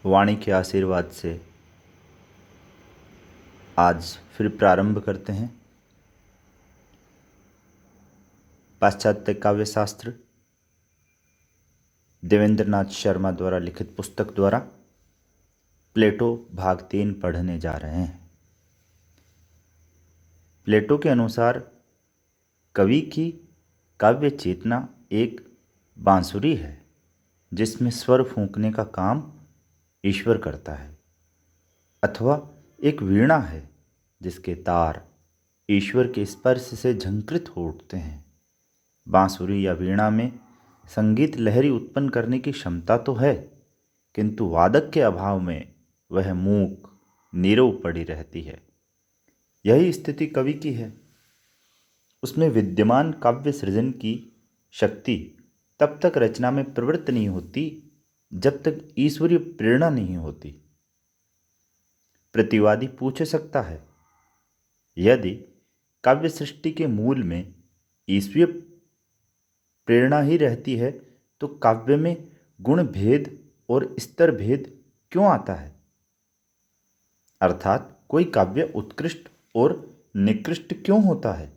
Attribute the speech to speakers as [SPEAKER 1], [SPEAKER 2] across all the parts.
[SPEAKER 1] वाणी के आशीर्वाद से आज फिर प्रारंभ करते हैं पाश्चात्य काव्य शास्त्र देवेंद्रनाथ शर्मा द्वारा लिखित पुस्तक द्वारा प्लेटो भाग 3 पढ़ने जा रहे हैं। प्लेटो के अनुसार कवि की काव्य चेतना एक बांसुरी है जिसमें स्वर फूंकने का काम ईश्वर करता है, अथवा एक वीणा है जिसके तार ईश्वर के स्पर्श से झंकृत हो उठते हैं। बांसुरी या वीणा में संगीत लहरी उत्पन्न करने की क्षमता तो है, किंतु वादक के अभाव में वह मूक नीरव पड़ी रहती है। यही स्थिति कवि की है। उसमें विद्यमान काव्य सृजन की शक्ति तब तक रचना में प्रवृत्त नहीं होती जब तक ईश्वरीय प्रेरणा नहीं होती। प्रतिवादी पूछ सकता है, यदि काव्य सृष्टि के मूल में ईश्वरीय प्रेरणा ही रहती है तो काव्य में गुण भेद और स्तर भेद क्यों आता है? अर्थात कोई काव्य उत्कृष्ट और निकृष्ट क्यों होता है?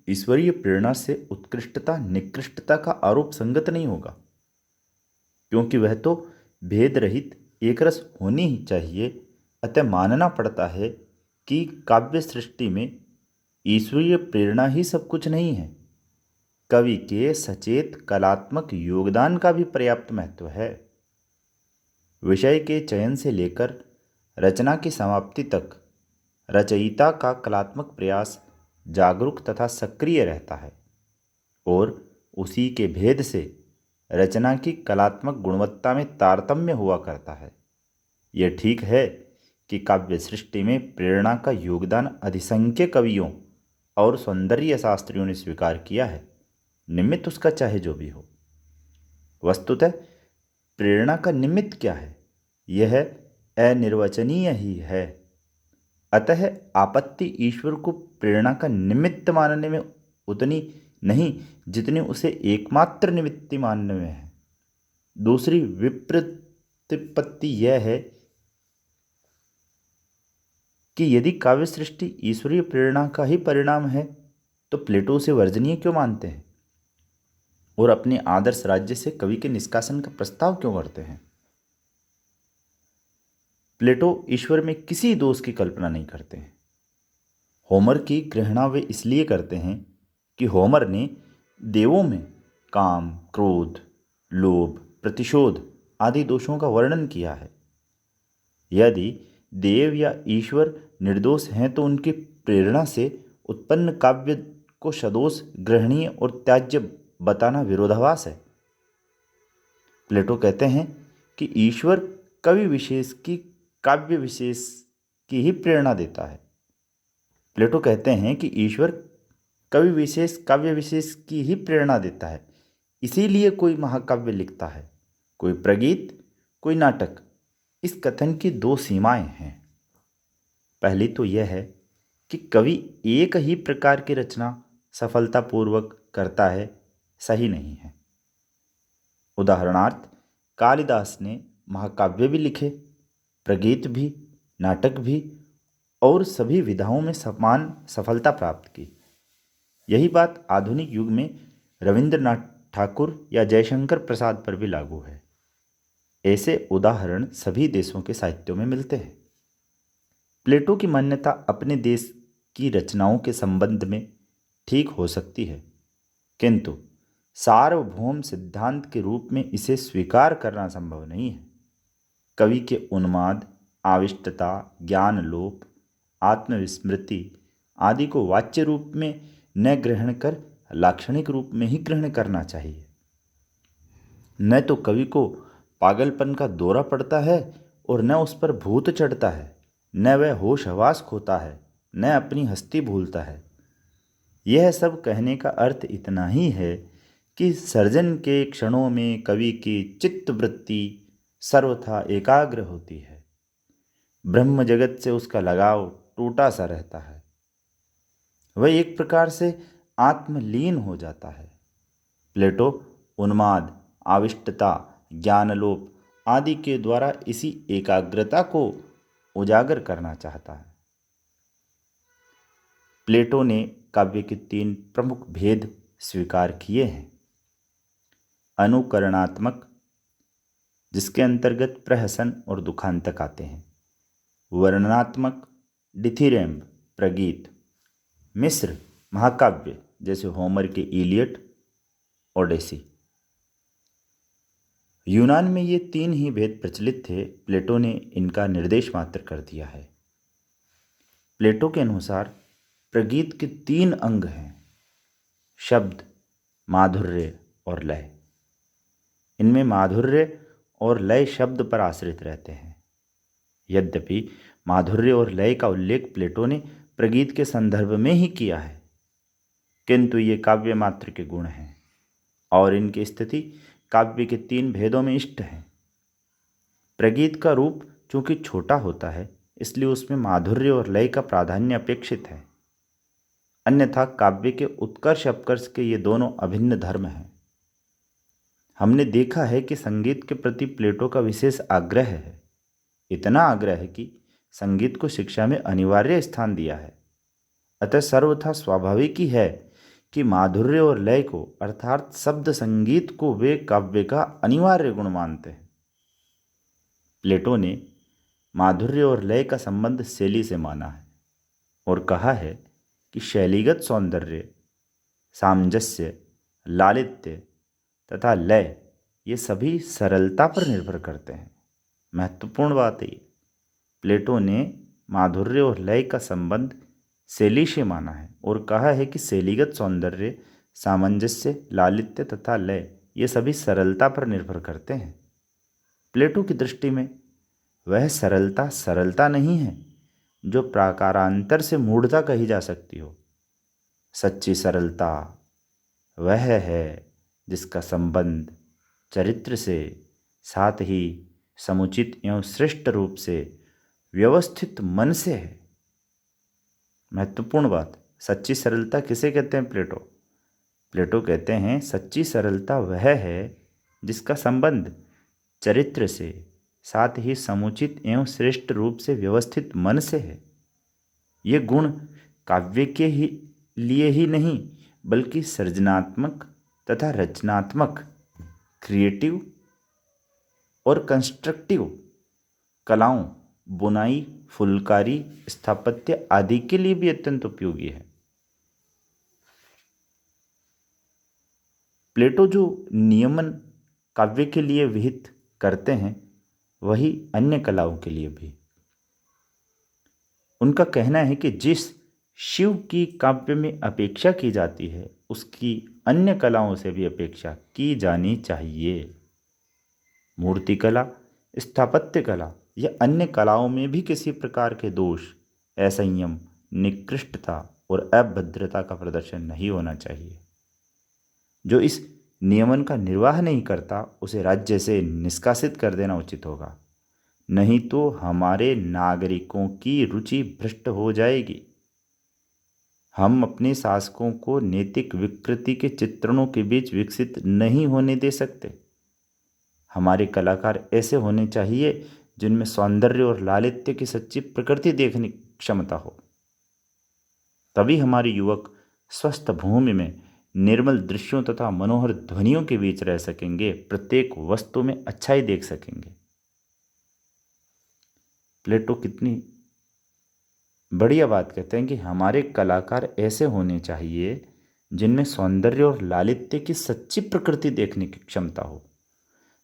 [SPEAKER 1] ईश्वरीय प्रेरणा से उत्कृष्टता निकृष्टता का आरोप संगत नहीं होगा, क्योंकि वह तो भेद रहित एकरस होनी ही चाहिए। अतः मानना पड़ता है कि काव्य सृष्टि में ईश्वरीय प्रेरणा ही सब कुछ नहीं है। कवि के सचेत कलात्मक योगदान का भी पर्याप्त महत्व है। विषय के चयन से लेकर रचना की समाप्ति तक रचयिता का कलात्मक प्रयास जागरूक तथा सक्रिय रहता है और उसी के भेद से रचना की कलात्मक गुणवत्ता में तारतम्य हुआ करता है। यह ठीक है कि काव्य सृष्टि में प्रेरणा का योगदान अधिसंख्य कवियों और सौंदर्य शास्त्रियों ने स्वीकार किया है, निमित्त उसका चाहे जो भी हो। वस्तुतः प्रेरणा का निमित्त क्या है, यह अनिर्वचनीय ही है। अतः आपत्ति ईश्वर को प्रेरणा का निमित्त मानने में उतनी नहीं जितनी उसे एकमात्र निमित्त मानने में है। दूसरी विप्रतिपत्ति यह है कि यदि काव्य सृष्टि ईश्वरीय प्रेरणा का ही परिणाम है तो प्लेटो उसे वर्जनीय क्यों मानते हैं और अपने आदर्श राज्य से कवि के निष्कासन का प्रस्ताव क्यों करते हैं? प्लेटो ईश्वर में किसी दोष की कल्पना नहीं करते हैं। होमर की गृहणा वे इसलिए करते हैं कि होमर ने देवों में काम, क्रोध, लोभ, प्रतिशोध आदि दोषों का वर्णन किया है। यदि देव या ईश्वर निर्दोष हैं तो उनकी प्रेरणा से उत्पन्न काव्य को सदोष, ग्रहणीय और त्याज्य बताना विरोधाभास है। प्लेटो कहते हैं कि ईश्वर कवि विशेष की काव्य विशेष की ही प्रेरणा देता है। प्लेटो कहते हैं कि ईश्वर कवि विशेष काव्य विशेष की ही प्रेरणा देता है, इसीलिए कोई महाकाव्य लिखता है, कोई प्रगीत, कोई नाटक। इस कथन की दो सीमाएं हैं। पहली तो यह है कि कवि एक ही प्रकार की रचना सफलतापूर्वक करता है, सही नहीं है। उदाहरणार्थ, कालिदास ने महाकाव्य भी लिखे, प्रगीत भी, नाटक भी और सभी विधाओं में समान सफलता प्राप्त की। यही बात आधुनिक युग में रविंद्रनाथ ठाकुर या जयशंकर प्रसाद पर भी लागू है। ऐसे उदाहरण सभी देशों के साहित्यों में मिलते हैं। प्लेटो की मान्यता अपने देश की रचनाओं के संबंध में ठीक हो सकती है, किंतु सार्वभौम सिद्धांत के रूप में इसे स्वीकार करना संभव नहीं है। कवि के उन्माद, आविष्टता, ज्ञान लोप, आत्मविस्मृति आदि को वाच्य रूप में न ग्रहण कर लाक्षणिक रूप में ही ग्रहण करना चाहिए। न तो कवि को पागलपन का दौरा पड़ता है और न उस पर भूत चढ़ता है, न वह होश हवास खोता है, न अपनी हस्ती भूलता है। यह सब कहने का अर्थ इतना ही है कि सर्जन के क्षणों में कवि की चित्तवृत्ति सर्वथा एकाग्र होती है। ब्रह्म जगत से उसका लगाव टूटा सा रहता है। वह एक प्रकार से आत्मलीन हो जाता है। प्लेटो उन्माद, आविष्टता, ज्ञानलोप आदि के द्वारा इसी एकाग्रता को उजागर करना चाहता है। प्लेटो ने काव्य के 3 प्रमुख भेद स्वीकार किए हैं। अनुकरणात्मक, जिसके अंतर्गत प्रहसन और दुखांतक आते हैं। वर्णनात्मक, डिथिरेम्ब, प्रगीत। मिस्र, महाकाव्य जैसे होमर के इलियड, ओडेसी। यूनान में ये 3 ही भेद प्रचलित थे। प्लेटो ने इनका निर्देश मात्र कर दिया है। प्लेटो के अनुसार प्रगीत के 3 अंग हैं: शब्द, माधुर्य और लय। इनमें माधुर्य और लय शब्द पर आश्रित रहते हैं। यद्यपि माधुर्य और लय का उल्लेख प्लेटो ने प्रगीत के संदर्भ में ही किया है, किंतु ये काव्य मात्र के गुण हैं और इनकी स्थिति काव्य के 3 भेदों में इष्ट है। प्रगीत का रूप चूंकि छोटा होता है, इसलिए उसमें माधुर्य और लय का प्राधान्य अपेक्षित है। अन्यथा काव्य के उत्कर्ष अपकर्ष के ये दोनों अभिन्न धर्म हैं। हमने देखा है कि संगीत के प्रति प्लेटो का विशेष आग्रह है। इतना आग्रह है कि संगीत को शिक्षा में अनिवार्य स्थान दिया है। अतः सर्वथा स्वाभाविक ही है कि माधुर्य और लय को, अर्थात शब्द संगीत को, वे काव्य का अनिवार्य गुण मानते हैं। प्लेटो ने माधुर्य और लय का संबंध शैली से माना है और कहा है कि शैलीगत सौंदर्य, सामंजस्य, लालित्य तथा लय ये सभी सरलता पर निर्भर करते हैं। महत्वपूर्ण बात है, प्लेटो ने माधुर्य और लय का संबंध शैली से माना है और कहा है कि शैलीगत सौंदर्य, सामंजस्य, लालित्य तथा लय ये सभी सरलता पर निर्भर करते हैं। प्लेटो की दृष्टि में वह सरलता सरलता नहीं है जो प्राकारांतर से मूढ़ता कही जा सकती हो। सच्ची सरलता वह है जिसका संबंध चरित्र से, साथ ही समुचित एवं श्रेष्ठ रूप से व्यवस्थित मन से है। महत्वपूर्ण बात, सच्ची सरलता किसे कहते हैं प्लेटो? प्लेटो कहते हैं सच्ची सरलता वह है जिसका संबंध चरित्र से, साथ ही समुचित एवं श्रेष्ठ रूप से व्यवस्थित मन से है। ये गुण काव्य के ही लिए ही नहीं बल्कि सृजनात्मक तथा रचनात्मक, क्रिएटिव और कंस्ट्रक्टिव कलाओं, बुनाई, फुलकारी, स्थापत्य आदि के लिए भी अत्यंत उपयोगी है। प्लेटो जो नियमन काव्य के लिए विहित करते हैं, वही अन्य कलाओं के लिए भी। उनका कहना है कि जिस शिव की काव्य में अपेक्षा की जाती है, उसकी अन्य कलाओं से भी अपेक्षा की जानी चाहिए। मूर्तिकला, स्थापत्य कला या अन्य कलाओं में भी किसी प्रकार के दोष, असंयम, निकृष्टता और अभद्रता का प्रदर्शन नहीं होना चाहिए। जो इस नियमन का निर्वाह नहीं करता, उसे राज्य से निष्कासित कर देना उचित होगा, नहीं तो हमारे नागरिकों की रुचि भ्रष्ट हो जाएगी। हम अपने शासकों को नैतिक विकृति के चित्रणों के बीच विकसित नहीं होने दे सकते। हमारे कलाकार ऐसे होने चाहिए जिनमें सौंदर्य और लालित्य की सच्ची प्रकृति देखने की क्षमता हो। तभी हमारे युवक स्वस्थ भूमि में निर्मल दृश्यों तथा मनोहर ध्वनियों के बीच रह सकेंगे, प्रत्येक वस्तु में अच्छाई देख सकेंगे। प्लेटो कितनी बढ़िया बात कहते हैं कि हमारे कलाकार ऐसे होने चाहिए जिनमें सौंदर्य और लालित्य की सच्ची प्रकृति देखने की क्षमता हो।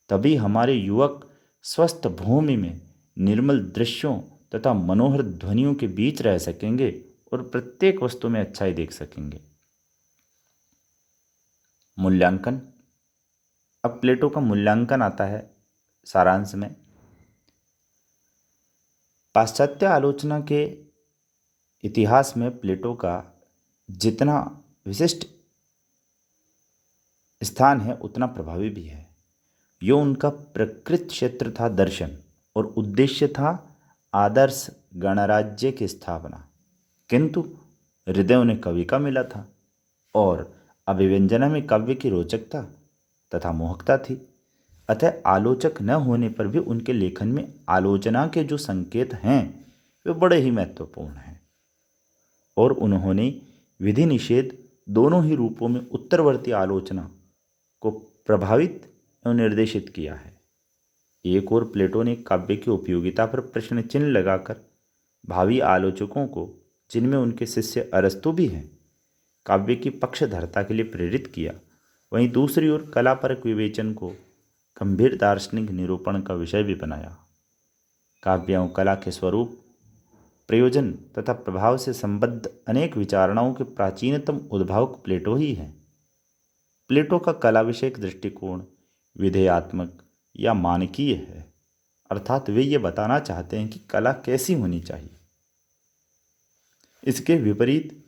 [SPEAKER 1] तभी हमारे युवक स्वस्थ भूमि में निर्मल दृश्यों तथा मनोहर ध्वनियों के बीच रह सकेंगे और प्रत्येक वस्तु में अच्छाई देख सकेंगे। मूल्यांकन। अब प्लेटो का मूल्यांकन आता है सारांश में। पाश्चात्य आलोचना के इतिहास में प्लेटो का जितना विशिष्ट स्थान है उतना प्रभावी भी है। यो उनका प्रकृत क्षेत्र था दर्शन और उद्देश्य था आदर्श गणराज्य की स्थापना, किंतु हृदय उन्हें कवि का मिला था और अभिव्यंजना में काव्य की रोचकता तथा मोहकता थी। अतः आलोचक न होने पर भी उनके लेखन में आलोचना के जो संकेत हैं वे बड़े ही महत्वपूर्ण हैं, और उन्होंने विधि निषेध दोनों ही रूपों में उत्तरवर्ती आलोचना को प्रभावित एवं निर्देशित किया है। एक और प्लेटो ने काव्य की उपयोगिता पर प्रश्न चिन्ह लगाकर भावी आलोचकों को, जिनमें उनके शिष्य अरस्तु भी हैं, काव्य की पक्षधरता के लिए प्रेरित किया। वहीं दूसरी ओर कलापरक विवेचन को गंभीर दार्शनिक निरूपण का विषय भी बनाया। काव्य एवं कला के स्वरूप, प्रयोजन तथा प्रभाव से संबद्ध अनेक विचारणाओं के प्राचीनतम उद्भावक प्लेटो ही हैं। प्लेटो का कला विषयक दृष्टिकोण विधेयात्मक या मानकीय है, अर्थात वे ये बताना चाहते हैं कि कला कैसी होनी चाहिए। इसके विपरीत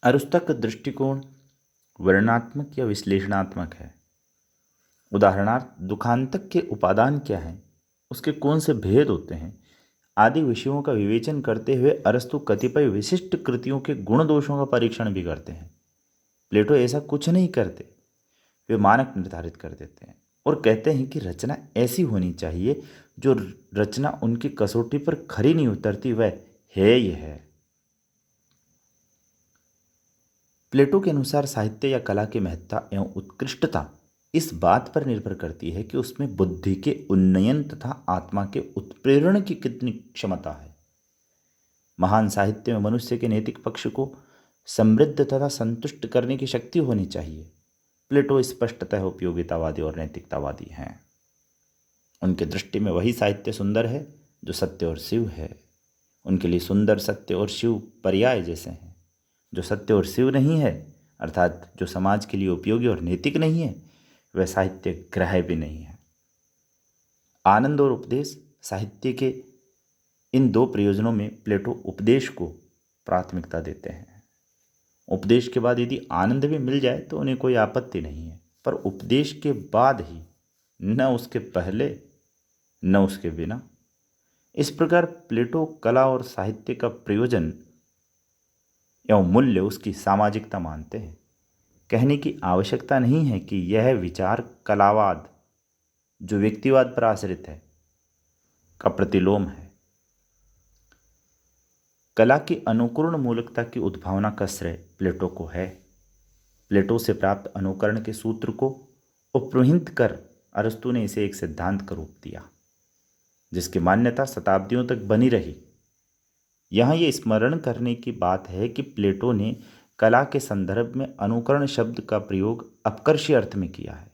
[SPEAKER 1] अरिस्टो का दृष्टिकोण वर्णनात्मक या विश्लेषणात्मक है। उदाहरणार्थ, दुखांतक के उपादान क्या हैं, उसके कौन से भेद होते हैं आदि विषयों का विवेचन करते हुए अरस्तु कतिपय विशिष्ट कृतियों के गुण दोषों का परीक्षण भी करते हैं। प्लेटो ऐसा कुछ नहीं करते, वे मानक निर्धारित कर देते हैं और कहते हैं कि रचना ऐसी होनी चाहिए जो रचना उनकी कसौटी पर खरी नहीं उतरती वह है यह है। प्लेटो के अनुसार साहित्य या कला की महत्ता एवं उत्कृष्टता इस बात पर निर्भर करती है कि उसमें बुद्धि के उन्नयन तथा आत्मा के उत्प्रेरण की कितनी क्षमता है। महान साहित्य में मनुष्य के नैतिक पक्ष को समृद्ध तथा संतुष्ट करने की शक्ति होनी चाहिए। प्लेटो स्पष्टतः उपयोगितावादी और नैतिकतावादी हैं। उनके दृष्टि में वही साहित्य सुंदर है जो सत्य और शिव है। उनके लिए सुंदर, सत्य और शिव पर्याय जैसे हैं। जो सत्य और शिव नहीं है, अर्थात जो समाज के लिए उपयोगी और नैतिक नहीं है, वह साहित्य ग्राह्य भी नहीं है। आनंद और उपदेश साहित्य के इन दो प्रयोजनों में प्लेटो उपदेश को प्राथमिकता देते हैं। उपदेश के बाद यदि आनंद भी मिल जाए तो उन्हें कोई आपत्ति नहीं है, पर उपदेश के बाद ही, न उसके पहले न उसके बिना। इस प्रकार प्लेटो कला और साहित्य का प्रयोजन एवं मूल्य उसकी सामाजिकता मानते हैं। कहने की आवश्यकता नहीं है कि यह विचार कलावाद, जो व्यक्तिवाद पर आश्रित है, का प्रतिलोम है। कला की अनुकरण मूलकता की उद्भावना का श्रेय प्लेटो को है। प्लेटो से प्राप्त अनुकरण के सूत्र को उपरोहित कर अरस्तु ने इसे एक सिद्धांत का रूप दिया, जिसकी मान्यता शताब्दियों तक बनी रही। यहाँ ये स्मरण करने की बात है कि प्लेटो ने कला के संदर्भ में अनुकरण शब्द का प्रयोग अपकर्षी अर्थ में किया है,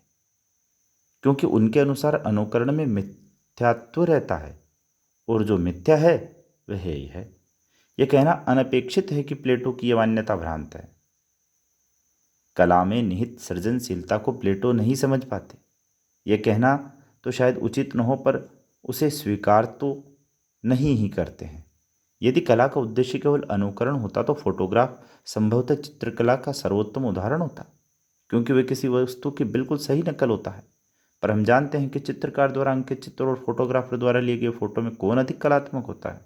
[SPEAKER 1] क्योंकि उनके अनुसार अनुकरण में मिथ्यात्व रहता है और जो मिथ्या है वह है ही है। यह कहना अनपेक्षित है कि प्लेटो की यह मान्यता भ्रांत है। कला में निहित सृजनशीलता को प्लेटो नहीं समझ पाते। यह कहना तो शायद उचित न हो, पर उसे स्वीकार तो नहीं ही करते हैं। यदि कला का उद्देश्य केवल अनुकरण होता तो फोटोग्राफ संभवतः चित्रकला का सर्वोत्तम उदाहरण होता, क्योंकि वह किसी वस्तु की बिल्कुल सही नकल होता है। पर हम जानते हैं कि चित्रकार द्वारा अंकित चित्र और फोटोग्राफर द्वारा लिए गए फोटो में कौन अधिक कलात्मक होता है।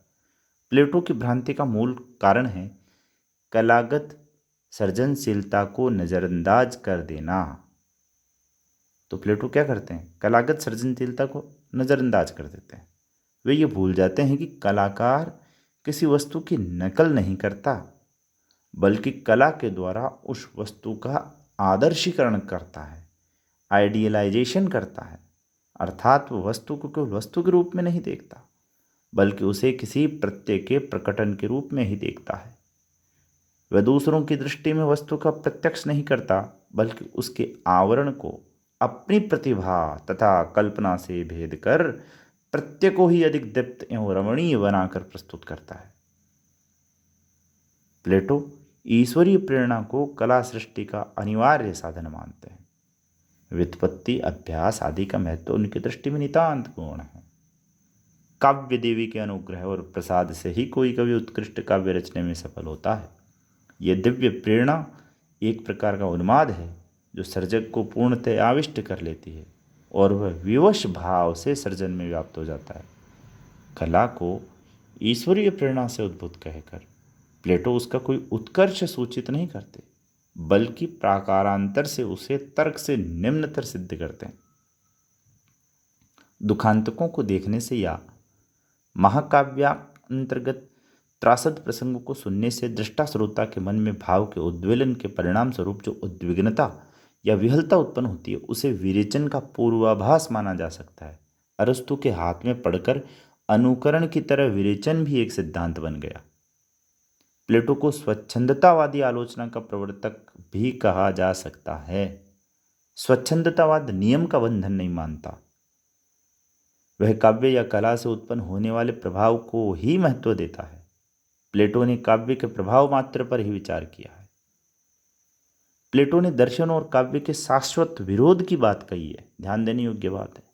[SPEAKER 1] प्लेटो की भ्रांति का मूल कारण है कलागत सृजनशीलता को नज़रअंदाज कर देना। तो प्लेटो क्या करते हैं? कलागत सृजनशीलता को नज़रअंदाज कर देते हैं। वे ये भूल जाते हैं कि कलाकार किसी वस्तु की नकल नहीं करता, बल्कि कला के द्वारा उस वस्तु का आदर्शीकरण करता है, आइडियलाइजेशन करता है। अर्थात वह वस्तु को केवल वस्तु के रूप में नहीं देखता, बल्कि उसे किसी प्रत्यय के प्रकटन के रूप में ही देखता है। वह दूसरों की दृष्टि में वस्तु का प्रत्यक्ष नहीं करता, बल्कि उसके आवरण को अपनी प्रतिभा तथा कल्पना से भेद कर प्रत्यय को ही अधिक दीप्त एवं रमणीय बनाकर प्रस्तुत करता है। प्लेटो ईश्वरीय प्रेरणा को कला सृष्टि का अनिवार्य साधन मानते हैं। व्युत्पत्ति, अभ्यास आदि का महत्व उनकी दृष्टि में नितांत पूर्ण है। काव्य देवी के अनुग्रह और प्रसाद से ही कोई कवि उत्कृष्ट काव्य रचने में सफल होता है। यह दिव्य प्रेरणा एक प्रकार का उन्माद है जो सर्जक को पूर्णतः आविष्ट कर लेती है और वह विवश भाव से सृजन में व्याप्त हो जाता है। कला को ईश्वरीय प्रेरणा से उद्भूत कहकर प्लेटो उसका कोई उत्कर्ष सूचित नहीं करते, बल्कि प्राकारांतर से उसे तर्क से निम्नतर सिद्ध करते हैं। दुखांतकों को देखने से या महाकाव्यांतर्गत त्रासद प्रसंगों को सुनने से दृष्टा श्रोता के मन में भाव के उद्वेलन के परिणाम स्वरूप जो उद्विग्नता या विहलता उत्पन्न होती है उसे विरेचन का पूर्वाभास माना जा सकता है। अरस्तु के हाथ में पढ़कर अनुकरण की तरह विरेचन भी एक सिद्धांत बन गया। प्लेटो को स्वच्छंदतावादी आलोचना का प्रवर्तक भी कहा जा सकता है। स्वच्छंदतावाद नियम का बंधन नहीं मानता, वह काव्य या कला से उत्पन्न होने वाले प्रभाव को ही महत्व देता है। प्लेटो ने काव्य के प्रभाव मात्र पर ही विचार किया है। प्लेटो ने दर्शन और काव्य के शाश्वत विरोध की बात कही है, ध्यान देने योग्य बात है।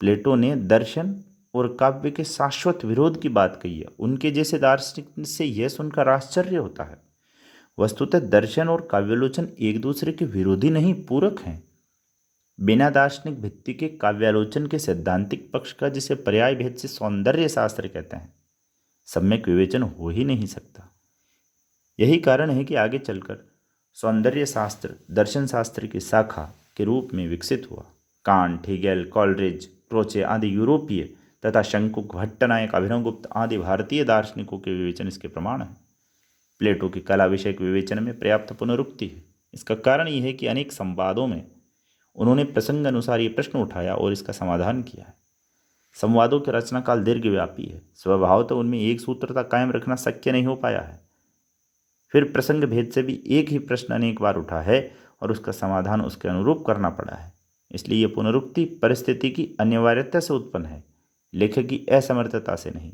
[SPEAKER 1] प्लेटो ने दर्शन और काव्य के शाश्वत विरोध की बात कही है। उनके जैसे दार्शनिक से यह सुनकर आश्चर्य होता है। वस्तुतः दर्शन और काव्यालोचन एक दूसरे के विरोधी नहीं, पूरक हैं। बिना दार्शनिक भित्ति के काव्यालोचन के सैद्धांतिक पक्ष का, जिसे पर्याय भेद से सौंदर्य शास्त्र कहते हैं, सम्यक विवेचन हो ही नहीं सकता। यही कारण है कि आगे चलकर सौंदर्य शास्त्र दर्शन शास्त्र की शाखा के रूप में विकसित हुआ। कांट, हेगेल, कॉलरिज, क्रोचे आदि यूरोपीय तथा शंकुक, भट्टनायक, अभिनवगुप्त आदि भारतीय दार्शनिकों के विवेचन इसके प्रमाण हैं। प्लेटो के कला विषयक विवेचन में पर्याप्त पुनरुक्ति है। इसका कारण यह है कि अनेक संवादों में उन्होंने प्रसंग अनुसार ये प्रश्न उठाया और इसका समाधान किया है। संवादों की रचना काल दीर्घव्यापी है, स्वभावतः उनमें एक सूत्रता कायम रखना शक्य नहीं हो पाया है। फिर प्रसंग भेद से भी एक ही प्रश्न अनेक बार उठा है और उसका समाधान उसके अनुरूप करना पड़ा है। इसलिए यह पुनरुक्ति परिस्थिति की अनिवार्यता से उत्पन्न है, लेखक की असमर्थता से नहीं।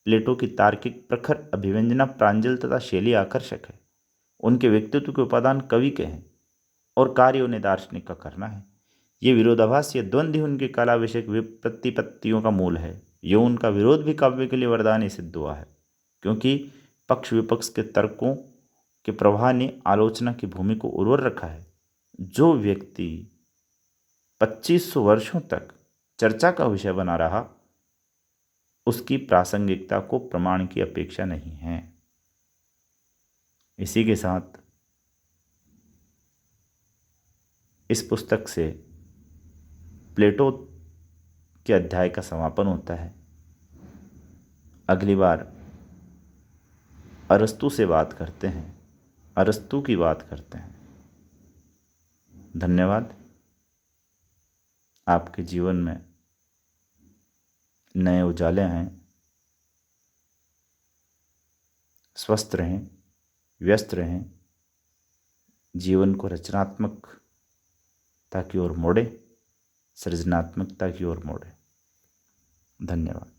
[SPEAKER 1] प्लेटो की तार्किक प्रखर अभिव्यंजना प्रांजल तथा शैली आकर्षक है। उनके व्यक्तित्व के उपादान कवि के हैं और कार्य उन्हें दार्शनिक का करना है। ये विरोधाभास, ये द्वंद्व उनके कला विषयक प्रतिपत्तियों का मूल है। यो उनका विरोध भी काव्य के लिए वरदान ही सिद्ध हुआ है, क्योंकि पक्ष विपक्ष के तर्कों के प्रवाह ने आलोचना की भूमि को उर्वर रखा है। जो व्यक्ति 2500 वर्षों तक चर्चा का विषय बना रहा, उसकी प्रासंगिकता को प्रमाण की अपेक्षा नहीं है। इसी के साथ इस पुस्तक से प्लेटो के अध्याय का समापन होता है। अगली बार अरस्तु से बात करते हैं, अरस्तु की बात करते हैं। धन्यवाद। आपके जीवन में नए उजाले हैं। स्वस्थ रहें, व्यस्त रहें, जीवन को रचनात्मकता की ओर मोड़े, सृजनात्मकता की ओर मोड़े। धन्यवाद।